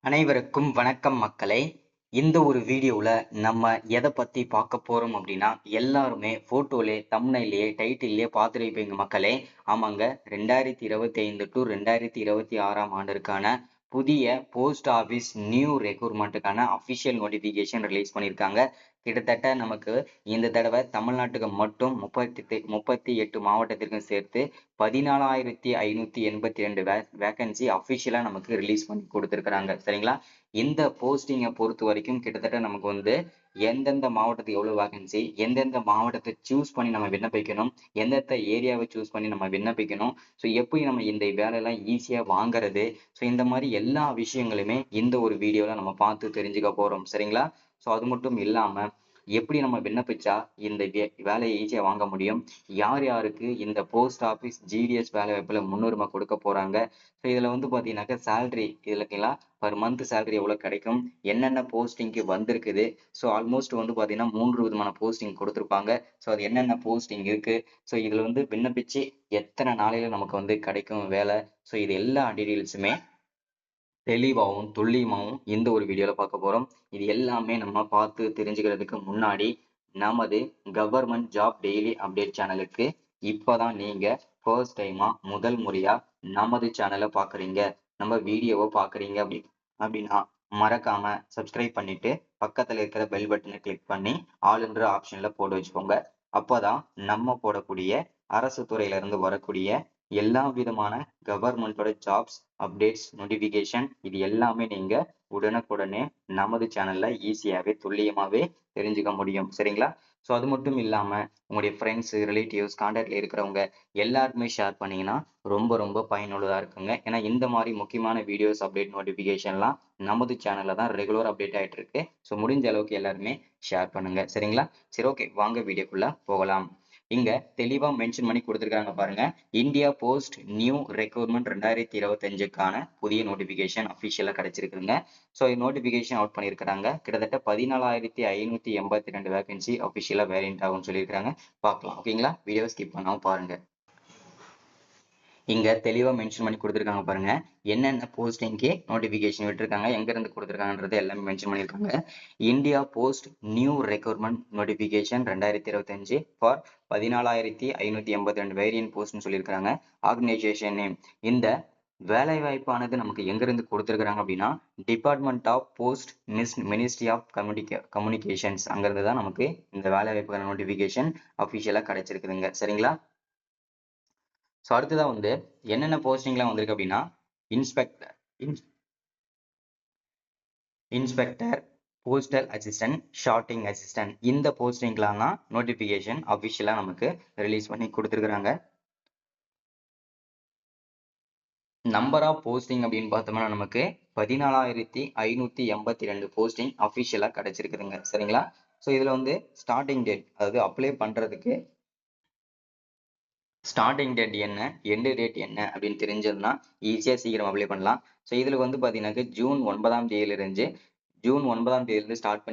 அனைவருக்கும் வணக்கம் மக்களே. இந்த ஒரு வீடியோல நம்ம எதை பத்தி பார்க்க போறோம் அப்படின்னா, எல்லாருமே போட்டோலே தம்ப்நெயிலே டைட்டிலே பார்த்திருப்பீங்க மக்களே. ஆமாங்க, 2025 டு 2026 ஆண்டிற்கான புதிய போஸ்ட் ஆபீஸ் நியூ ரெக்ரூட்மெண்ட்டுக்கான அபிஷியல் நோட்டிபிகேஷன் ரிலீஸ் பண்ணியிருக்காங்க. கிட்டத்தட்ட நமக்கு இந்த தடவை தமிழ்நாட்டுக்கு மட்டும் 38 மாவட்டத்திற்கும் சேர்த்து 14,582 வேகன்சி அபிஷியலா நமக்கு ரிலீஸ் பண்ணி கொடுத்துருக்காங்க. சரிங்களா? இந்த போஸ்டிங்கை பொறுத்த வரைக்கும் கிட்டத்தட்ட நமக்கு வந்து எந்தெந்த மாவட்டத்துக்கு எவ்வளவு வேகன்சி, எந்தெந்த மாவட்டத்தை சூஸ் பண்ணி நம்ம விண்ணப்பிக்கணும், எந்தெந்த ஏரியாவை சூஸ் பண்ணி நம்ம விண்ணப்பிக்கணும், ஸோ எப்படி நம்ம இந்த வேலையெல்லாம் ஈஸியா வாங்குறது, ஸோ இந்த மாதிரி எல்லா விஷயங்களுமே இந்த ஒரு வீடியோல நம்ம பார்த்து தெரிஞ்சுக்க போறோம். சரிங்களா? ஸோ அது மட்டும் இல்லாம எப்படி நம்ம விண்ணப்பிச்சா இந்த வேலையை ஈஸியா வாங்க முடியும், யார் யாருக்கு இந்த போஸ்ட் ஆபீஸ் ஜிடிஎஸ் வேலை வாய்ப்புல முன்னுரிமை கொடுக்க போறாங்க, ஸோ இதுல வந்து பாத்தீங்கன்னாக்கா சேலரி இதுலக்கெல்லாம் பர் மந்த் சேலரி எவ்வளவு கிடைக்கும், என்னென்ன போஸ்டிங்க்கு வந்திருக்குது, ஸோ ஆல்மோஸ்ட் வந்து பாத்தீங்கன்னா 3 விதமான போஸ்டிங் கொடுத்துருப்பாங்க. ஸோ அது என்னென்ன போஸ்டிங் இருக்கு, ஸோ இதுல வந்து விண்ணப்பிச்சு எத்தனை நாளையில நமக்கு வந்து கிடைக்கும் வேலை, ஸோ இது எல்லா டீடைல்ஸுமே தெளிவாகவும் துல்லியமாகவும் இந்த ஒரு வீடியோல பார்க்க போறோம். இது எல்லாமே நம்ம பார்த்து தெரிஞ்சுக்கிறதுக்கு முன்னாடி நமது கவர்மெண்ட் ஜாப் டெய்லி அப்டேட் சேனலுக்கு இப்பதான் நீங்க ஃபர்ஸ்ட் டைமா முதல் முறையா நமது சேனலை பாக்குறீங்க, நம்ம வீடியோவை பாக்குறீங்க அப்படின்னா மறக்காம சப்ஸ்கிரைப் பண்ணிட்டு பக்கத்துல இருக்கிற பெல் பட்டனை கிளிக் பண்ணி ஆல் என்ற ஆப்ஷன்ல போட்டு வச்சுக்கோங்க. அப்பதான் நம்ம போடக்கூடிய அரசு துறையில இருந்து வரக்கூடிய எல்லா விதமான கவர்மெண்டோட ஜாப்ஸ் அப்டேட்ஸ் நோட்டிபிகேஷன் இது எல்லாமே நீங்க உடனுக்குடனே நமது சேனல்ல ஈஸியாவே துல்லியமாவே தெரிஞ்சுக்க முடியும். சரிங்களா? ஸோ அது மட்டும் இல்லாம உங்களுடைய ஃப்ரெண்ட்ஸ் ரிலேட்டிவ்ஸ் கான்டாக்ட்ல இருக்கிறவங்க எல்லாருக்குமே ஷேர் பண்ணீங்கன்னா ரொம்ப ரொம்ப பயனுள்ளதா இருக்குங்க. ஏன்னா இந்த மாதிரி முக்கியமான வீடியோஸ் அப்டேட் நோட்டிபிகேஷன்லாம் நமது சேனல்ல தான் ரெகுலர் அப்டேட் ஆயிட்டு இருக்கு. ஸோ முடிஞ்ச அளவுக்கு எல்லாருமே ஷேர் பண்ணுங்க. சரிங்களா? சரி, ஓகே, வாங்க வீடியோக்குள்ள போகலாம். இங்க தெளிவா மென்ஷன் பண்ணி கொடுத்துருக்காங்க பாருங்க. இந்தியா போஸ்ட் நியூ ரெக்ரூட்மெண்ட் 2025க்கான புதிய நோட்டிபிகேஷன் அபிஷியலா கிடைச்சிருக்குங்க. ஸோ நோட்டிபிகேஷன் அவுட் பண்ணியிருக்கிறாங்க. கிட்டத்தட்ட 14,582 வேகன்சி அபிஷியலா வேரியன்ட் ஆகும்னு சொல்லியிருக்காங்க. பார்க்கலாம். ஓகேங்களா? வீடியோ ஸ்கிப் பண்ணாம பாருங்க. இங்க தெளிவா மென்ஷன் பண்ணி கொடுத்துருக்காங்க பாருங்க. என்னென்ன போஸ்டிங்க்கு நோட்டிபிகேஷன் விட்டுருக்காங்க, எங்க இருந்து கொடுத்துருக்காங்கன்றது எல்லாமே மென்ஷன் பண்ணியிருக்காங்க. India post new recruitment notification 2025 for 14,582 variant போஸ்ட்னு சொல்லியிருக்காங்க. Organisation name. இந்த வேலை வாய்ப்பானது நமக்கு எங்க இருந்து கொடுத்துருக்காங்க அப்படின்னா department of post ministry of communications அங்கிருந்து தான் நமக்கு இந்த வேலை வாய்ப்புக்கான நோட்டிபிகேஷன் அபிஷியலா கிடைச்சிருக்குதுங்க. சரிங்களா? ஸோ அடுத்ததான் வந்து என்னென்ன போஸ்டிங்லாம் வந்திருக்கு அப்படின்னா inspector, postal assistant, sorting assistant இந்த போஸ்டிங்லாம் தான் நோட்டிபிகேஷன் அபிஷியலா நமக்கு ரிலீஸ் பண்ணி கொடுத்துருக்காங்க. நம்பர் ஆஃப் போஸ்டிங் அப்படின்னு பார்த்தோம்னா நமக்கு 14,582 போஸ்டிங் அபிஷியலா கிடைச்சிருக்குதுங்க. சரிங்களா? ஸோ இதுல வந்து ஸ்டார்டிங் டேட், அதாவது அப்ளை பண்றதுக்கு ஸ்டார்டிங் டேட் என்ன, எண்டு டேட் என்ன அப்படின்னு தெரிஞ்சதுன்னா ஈஸியா சீக்கிரம் அப்ளை பண்ணலாம். ஸோ இதுல வந்து பாத்தீங்கன்னா ஜூன் 9ஆம் தேதியிலிருந்து ஸ்டார்ட்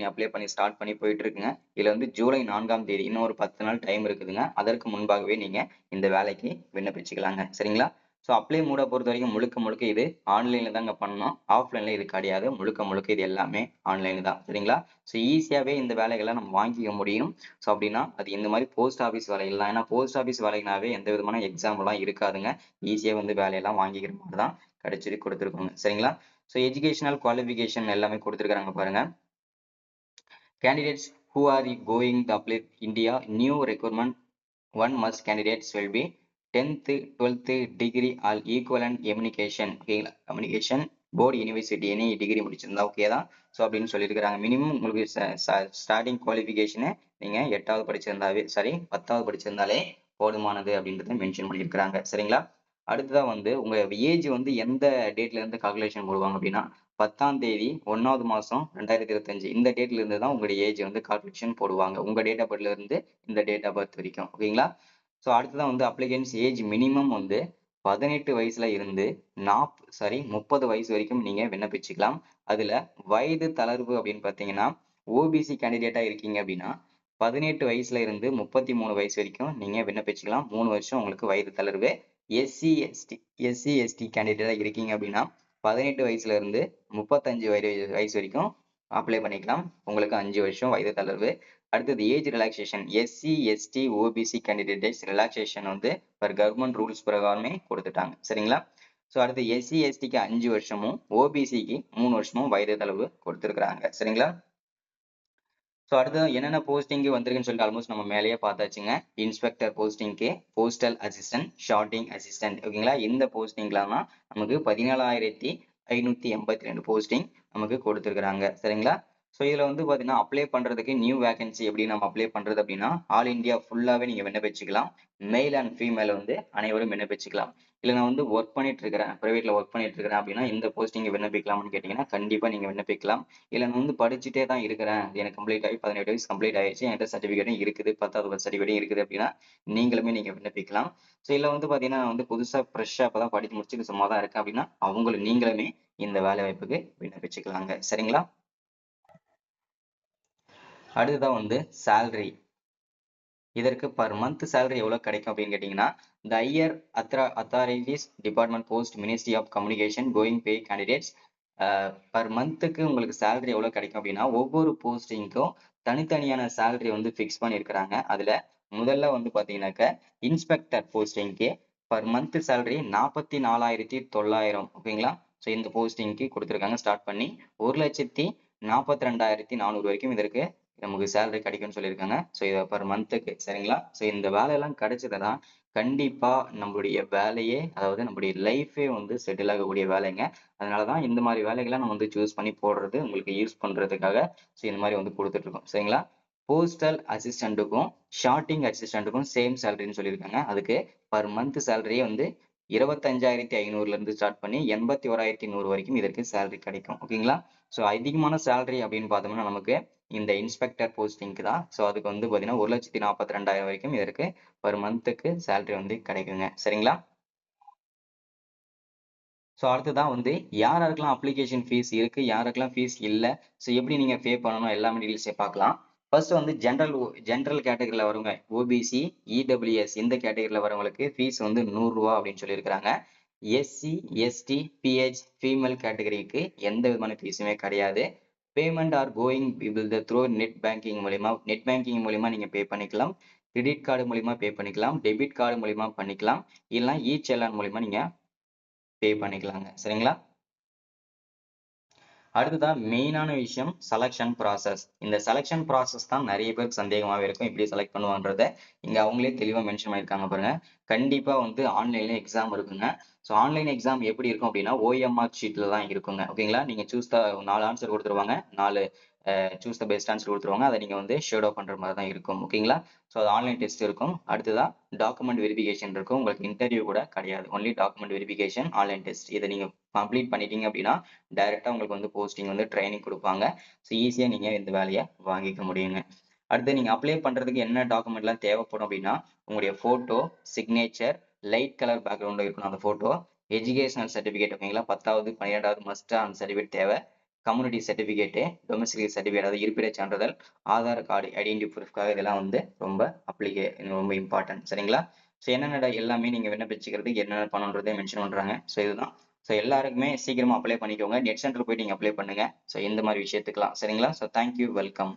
பண்ணி போயிட்டு இருக்குங்க. இதுல வந்து ஜூலை 4ஆம் தேதி இன்னும் ஒரு 10 நாள் டைம் இருக்குதுங்க. அதற்கு முன்பாகவே நீங்க இந்த வேலைக்கு விண்ணப்பிச்சுக்கலாங்க. சரிங்களா? ஸோ அப்ளை மூட பொறுத்த வரைக்கும் முழுக்க முழுக்க இது ஆன்லைன்ல தாங்க பண்ணணும். ஆஃப்லைன்ல இது கிடையாது. முழுக்க முழுக்க இது எல்லாமே ஆன்லைன் தான். சரிங்களா? ஸோ ஈஸியாவே இந்த வேலைகளை நம்ம வாங்கிக்க முடியும். ஸோ அப்படின்னா அது இந்த மாதிரி போஸ்ட் ஆஃபீஸ் வேலைகள் தான். ஏன்னா போஸ்ட் ஆஃபீஸ் வேலைக்குனாவே எந்த விதமான எக்ஸாம் எல்லாம் இருக்காதுங்க. ஈஸியா வந்து வேலையெல்லாம் வாங்கிக்கிற மாதிரி தான் கிடைச்சி கொடுத்துருக்கோங்க. சரிங்களா? ஸோ எஜுகேஷனல் குவாலிஃபிகேஷன் எல்லாமே கொடுத்துருக்காங்க பாருங்க. Candidates who are going to apply India new requirement, one must candidates will be 10th 12th degree or equivalent communication. ஓகேங்களா? Communication board university any degree முடிச்சிருந்தா ஓகே தான். ஸோ அப்படின்னு சொல்லியிருக்கிறாங்க. மினிமம் உங்களுக்கு starting qualification நீங்க 8வது படிச்சிருந்தாவே சரி 10வது படிச்சிருந்தாலே போதுமானது அப்படின்றத மென்ஷன் பண்ணியிருக்கிறாங்க. சரிங்களா? அடுத்ததான் வந்து உங்க ஏஜ் வந்து எந்த டேட்ல இருந்து கால்குலேஷன் போடுவாங்க அப்படின்னா 10ஆம் தேதி 1வது மாசம் 2025 இந்த டேட்ல இருந்து தான் உங்களுடைய ஏஜ் வந்து கால்குலேஷன் போடுவாங்க. உங்க டேட் ஆஃப் பர்த்ல இருந்து இந்த டேட் ஆஃப் பர்த் வரைக்கும். ஓகேங்களா? ஸோ அடுத்ததான் வந்து அப்ளிகன்ஸ் ஏஜ் மினிமம் வந்து 18 வயசுல இருந்து 30 வயசு வரைக்கும் நீங்க விண்ணப்பிச்சுக்கலாம். அதுல வயது தளர்வு அப்படின்னு பாத்தீங்கன்னா ஓபிசி கேண்டிடேட்டா இருக்கீங்க அப்படின்னா 18 வயசுல இருந்து 33 வயசு வரைக்கும் நீங்க விண்ணப்பிச்சுக்கலாம். 3 வருஷம் உங்களுக்கு வயது தளர்வு. எஸ்சி எஸ்டி கேண்டிடேட்டா இருக்கீங்க அப்படின்னா 18 வயசுல இருந்து 35 வயசு வரைக்கும் அப்ளை பண்ணிக்கலாம். உங்களுக்கு 5 வருஷம் வயது தளர்வு. அடுத்தது age relaxation. SC, ST, OBC candidates relaxation வந்து பர் கவர்மெண்ட் ரூல்ஸ் பிரகாரமே கொடுத்துட்டாங்க. சரிங்களா? ஸோ அடுத்து எஸ்சி, எஸ்டிக்கு 5 வருஷமும், ஓபிசிக்கு 3 வருஷமும் வயது தளர்வு கொடுத்துருக்காங்க. சரிங்களா? ஸோ அடுத்து என்னென்ன போஸ்டிங் வந்திருக்குன்னு சொல்லிட்டு ஆல்மோஸ்ட் நம்ம மேலேயே பார்த்தாச்சுங்க. இன்ஸ்பெக்டர் போஸ்டிங்க்கு, போஸ்டல் அசிஸ்டன்ட், ஷார்ட்டிங் அசிஸ்டன்ட், ஓகேங்களா? இந்த போஸ்டிங்லாம் நமக்கு 17,582 போஸ்டிங் நமக்கு கொடுத்துருக்காங்க. சரிங்களா? ஸோ இதில் வந்து பார்த்தீங்கன்னா அப்ளை பண்ணுறதுக்கு நியூ வேகன்சி எப்படி நம்ம அப்ளை பண்ணுறது அப்படின்னா, ஆல் இந்தியா ஃபுல்லாகவே நீங்கள் விண்ணப்பிச்சுக்கலாம். மேல் அண்ட் ஃபீமேல் வந்து அனைவரும் விண்ணப்பிச்சுக்கலாம். இல்லை நான் வந்து ஒர்க் பண்ணிட்டு இருக்கிறேன், ப்ரைவேட்டில் ஒர்க் பண்ணிட்டு இருக்கிறேன் அப்படின்னா இந்த போஸ்டிங் விண்ணப்பிக்கலாம்னு கேட்டிங்கன்னா கண்டிப்பாக நீங்கள் விண்ணப்பிக்கலாம். இல்லை நான் வந்து படிச்சுட்டே தான் இருக்கிறேன், எனக்கு கம்ப்ளீட் ஆகி 18 வயசு கம்ப்ளீட் ஆயிடுச்சு, என்கிட்ட சர்டிஃபிகேட்டும் இருக்குது, 10வது சர்டிஃபிகேட்டும் இருக்குது அப்படின்னா நீங்களுமே நீங்கள் விண்ணப்பிக்கலாம். ஸோ இதில் வந்து பார்த்தீங்கன்னா நான் வந்து புதுசாக ஃப்ரெஷ்ஷாக இப்போ தான் படித்து முடிச்சுட்டு சும்மா தான் இருக்கேன் அப்படின்னா நீங்களுமே இந்த வேலை வாய்ப்புக்கு விண்ணப்பிச்சுக்கலாங்க. சரிங்களா? அடுத்ததான் வந்து salary. இதற்கு பர் மந்த் salary எவ்வளவு கிடைக்கும் அப்படின்னு கேட்டீங்கன்னா, the higher authorities department post ministry of communication going pay candidates per மந்த்துக்கு உங்களுக்கு salary எவ்வளவு கிடைக்கும் அப்படின்னா, ஒவ்வொரு போஸ்டிங்க்கும் தனித்தனியான salary வந்து ஃபிக்ஸ் பண்ணியிருக்கிறாங்க. அதுல முதல்ல வந்து பாத்தீங்கன்னாக்க இன்ஸ்பெக்டர் போஸ்டிங்க்கு பர் மந்த் salary 44,900 ஓகேங்களா? ஸோ இந்த போஸ்டிங்க்கு கொடுத்துருக்காங்க ஸ்டார்ட் பண்ணி 1,42,400 வரைக்கும் இதற்கு நமக்கு சேலரி கிடைக்கும்னு சொல்லியிருக்காங்க. ஸோ இதை பர் மந்த்துக்கு. சரிங்களா? ஸோ இந்த வேலையெல்லாம் கிடைச்சதுன்னா கண்டிப்பா நம்மளுடைய வேலையே, அதாவது நம்மளுடைய லைஃபே வந்து செட்டில் ஆகக்கூடிய வேலைங்க. அதனாலதான் இந்த மாதிரி வேலைகளை நம்ம வந்து சூஸ் பண்ணி போடுறது உங்களுக்கு யூஸ் பண்றதுக்காக ஸோ இந்த மாதிரி வந்து கொடுத்துட்டு இருக்கோம். சரிங்களா? போஸ்டல் அசிஸ்டன்ட்டுக்கும் ஷார்ட்டிங் அசிஸ்டன்ட்டுக்கும் சேம் சேலரின்னு சொல்லியிருக்காங்க. அதுக்கு பர் மந்த் சேலரியே வந்து 25,500 இருந்து ஸ்டார்ட் பண்ணி 81,100 வரைக்கும் இதற்கு சேலரி கிடைக்கும். ஓகேங்களா? ஸோ அதிகமான சேலரி அப்படின்னு பார்த்தோம்னா நமக்கு இந்த இன்ஸ்பெக்டர் போஸ்டிங்க்கு தான். ஸோ அதுக்கு வந்து பார்த்தீங்கன்னா 1,42,000 வரைக்கும் இதற்கு பர் மந்த்துக்கு சேலரி வந்து கிடைக்குங்க. சரிங்களா? ஸோ அடுத்ததான் வந்து யாருக்கெல்லாம் அப்ளிகேஷன் ஃபீஸ் இருக்கு, யாருக்கெல்லாம் ஃபீஸ் இல்லை, ஸோ எப்படி நீங்க பே பண்ணணும் எல்லாமே டீடைல்ஸை பார்க்கலாம். ஃபர்ஸ்ட் வந்து ஜென்ரல் கேட்டகரியில் வரவங்க ஓபிசி, இடபிள்யூஎஸ் இந்த கேட்டகரியில் வரவங்களுக்கு ஃபீஸ் வந்து ரூ. 100 அப்படின்னு சொல்லியிருக்கிறாங்க. எஸ்சி, எஸ்டி, பிஹெச் ஃபீமேல் கேட்டகரிக்கு எந்த விதமான ஃபீஸுமே கிடையாது. Payment are going through net banking மூலியமா நீங்க பே பண்ணிக்கலாம். கிரெடிட் கார்டு மூலியமா பே பண்ணிக்கலாம். டெபிட் கார்டு மூலியமா பண்ணிக்கலாம். இல்லைன்னா இ செலான் மூலியமா நீங்க பே பண்ணிக்கலாங்க. சரிங்களா? அடுத்ததான் மெயினான விஷயம் செலக்ஷன் ப்ராசஸ். இந்த செலக்ஷன் ப்ராசஸ் தான் நிறைய பேருக்கு சந்தேகமாவே இருக்கும். எப்படி செலக்ட் பண்ணுவான்றத இங்க அவங்களே தெளிவா மென்ஷன் பண்ணியிருக்காங்க பாருங்க. கண்டிப்பா வந்து ஆன்லைன்ல எக்ஸாம் இருக்குங்க. ஸோ ஆன்லைன் எக்ஸாம் எப்படி இருக்கும் அப்படின்னா ஓஎம்ஆர் ஷீட்ல தான் இருக்குங்க. ஓகேங்களா? நீங்க சூஸ் த 4 ஆன்சர் கொடுத்துருவாங்க. 4 சூஸ் த பெஸ்ட் ஆன்சர் கொடுத்துருவாங்க. அதை நீங்க வந்து ஷேடோ பண்ற மாதிரி தான் இருக்கும். ஓகேங்களா? ஸோ அது ஆன்லைன் டெஸ்ட் இருக்கும். அடுத்ததான் டாக்குமெண்ட் வெரிஃபிகேஷன் இருக்கும். உங்களுக்கு இன்டர்வியூ கூட கிடையாது. Only document verification, online test. இதை நீங்க கம்ப்ளீட் பண்ணிட்டீங்க அப்படின்னா டைரக்டா உங்களுக்கு வந்து போஸ்டிங் வந்து ட்ரைனிங் கொடுப்பாங்க. ஸோ ஈஸியா நீங்க இந்த வேலையை வாங்கிக்க முடியுங்க. அடுத்து நீங்க அப்ளை பண்றதுக்கு என்ன டாக்குமெண்ட் எல்லாம் தேவைப்படும் அப்படின்னா, உங்களுடைய போட்டோ, சிக்னேச்சர், லைட் கலர் பேக்ரவுண்ட்ல இருக்கணும் அந்த போட்டோ, எஜுகேஷனல் சர்டிபிகேட் ஓகேங்களா, 10வது 12வது மஸ்டா அந்த சர்டிபிகேட் தேவை. கம்யூனிட்டி சர்டிபிகேட், டொமஸ்டிக் சர்டிபிகேட் அதாவது இருப்பிடச் சான்றிதழ், ஆதார் கார்டு, ஐடென்டி ப்ரூஃப்காக இதெல்லாம் வந்து ரொம்ப இம்பார்ட்டன்ட். சரிங்களா? ஸோ என்னென்ன எல்லாமே நீங்க விண்ணப்பிச்சுக்கிறதுக்கு என்னென்ன பண்ணணுன்றதை மென்ஷன் பண்றாங்க. ஸோ இதுதான். ஸோ எல்லாருக்குமே சீக்கிரமா அப்ளை பண்ணிக்கோங்க. நெட் சென்டர் போயிட்டு நீங்க அப்ளை பண்ணுங்க. ஸோ இந்த மாதிரி விஷயத்துக்கலாம். சரிங்களா? So thank you, welcome.